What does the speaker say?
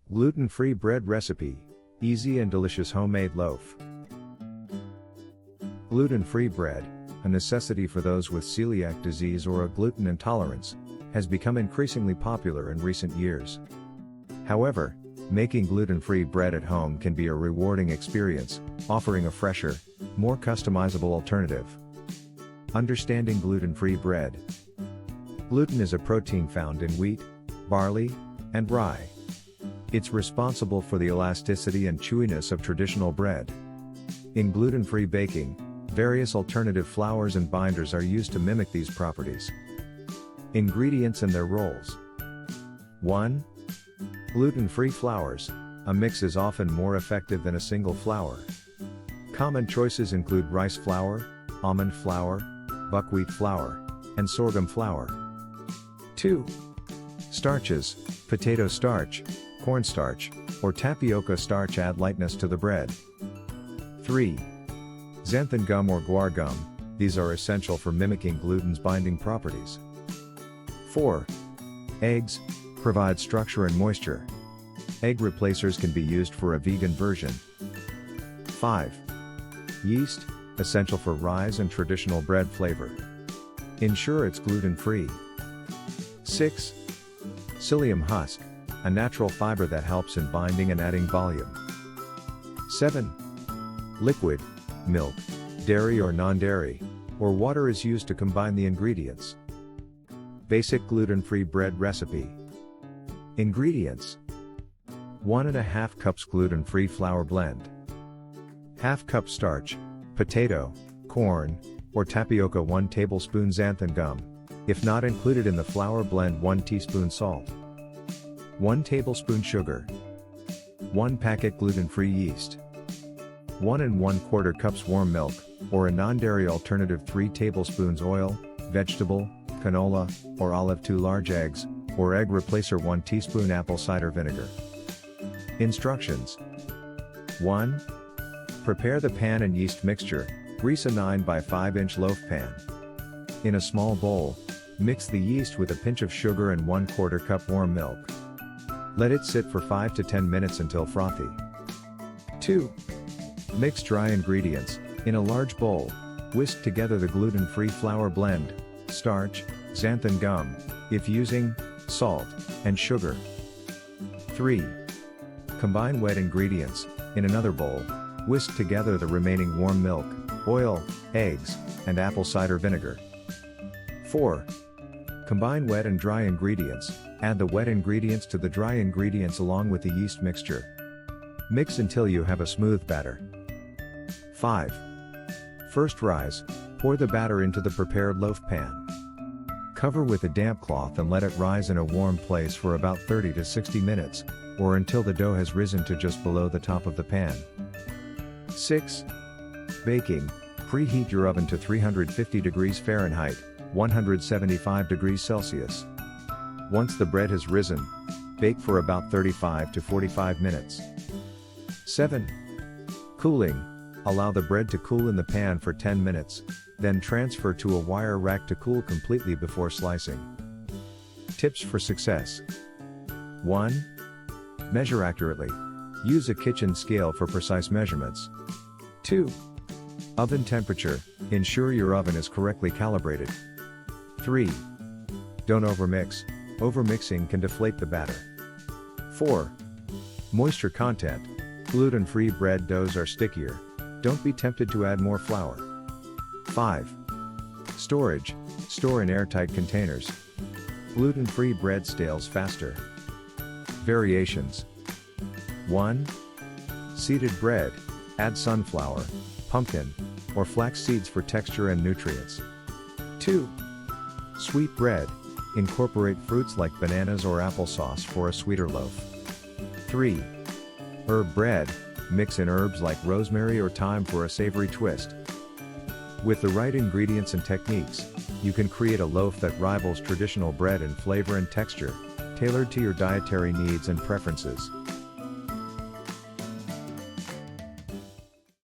Gluten-free bread recipe, easy and delicious homemade loaf. Gluten-free bread, a necessity for those with celiac disease or a gluten intolerance, has become increasingly popular in recent years. However, making gluten-free bread at home can be a rewarding experience, offering a fresher, more customizable alternative. Understanding gluten-free bread. Gluten is a protein found in wheat, barley, and rye. It's responsible for the elasticity and chewiness of traditional bread. In gluten-free baking, various alternative flours and binders are used to mimic these properties. Ingredients and their roles. 1. Gluten-free flours. A mix is often more effective than a single flour. Common choices include rice flour, almond flour, buckwheat flour, and sorghum flour. 2. Starches. Potato starch, cornstarch, or tapioca starch add lightness to the bread. 3. Xanthan gum or guar gum. These are essential for mimicking gluten's binding properties. 4. Eggs. Provide structure and moisture. Egg replacers can be used for a vegan version. 5. Yeast. Essential for rise and traditional bread flavor. Ensure it's gluten-free. 6. Psyllium husk. A natural fiber that helps in binding and adding volume. 7. Liquid. Milk, dairy or non-dairy, or water is used to combine the ingredients. Basic gluten-free bread recipe. Ingredients: 1½ cups gluten-free flour blend, ½ cup starch, potato, corn, or tapioca, 1 tablespoon xanthan gum, if not included in the flour blend, 1 teaspoon salt, 1 tablespoon sugar, 1 packet gluten-free yeast, 1 1/4 cups warm milk, or a non-dairy alternative, 3 tablespoons oil, vegetable, canola, or olive, 2 large eggs, or egg replacer, 1 teaspoon apple cider vinegar. Instructions. 1. Prepare the pan and yeast mixture. Grease a 9 by 5 inch loaf pan. In a small bowl, mix the yeast with a pinch of sugar and 1/4 cup warm milk. Let it sit for 5 to 10 minutes until frothy. 2. Mix dry ingredients. In a large bowl, whisk together the gluten-free flour blend, starch, xanthan gum, if using, salt, and sugar. 3. Combine wet ingredients. In another bowl, whisk together the remaining warm milk, oil, eggs, and apple cider vinegar. 4. Combine wet and dry ingredients. Add the wet ingredients to the dry ingredients along with the yeast mixture. Mix until you have a smooth batter. 5. First rise, pour the batter into the prepared loaf pan. Cover with a damp cloth and let it rise in a warm place for about 30 to 60 minutes, or until the dough has risen to just below the top of the pan. 6. Baking. Preheat your oven to 350 degrees Fahrenheit, 175 degrees Celsius. Once the bread has risen, bake for about 35 to 45 minutes. 7. Cooling. Allow the bread to cool in the pan for 10 minutes, then transfer to a wire rack to cool completely before slicing. Tips for success. 1. Measure accurately. Use a kitchen scale for precise measurements. 2. Oven temperature. Ensure your oven is correctly calibrated. 3. Don't overmix. Overmixing can deflate the batter. 4. Moisture content. Gluten-free bread doughs are stickier. Don't be tempted to add more flour. 5. Storage. Store in airtight containers. Gluten-free bread stales faster. Variations. 1. Seeded bread. Add sunflower, pumpkin, or flax seeds for texture and nutrients. 2. Sweet bread. Incorporate fruits like bananas or applesauce for a sweeter loaf. 3. Herb bread. Mix in herbs like rosemary or thyme for a savory twist. With the right ingredients and techniques, you can create a loaf that rivals traditional bread in flavor and texture, tailored to your dietary needs and preferences.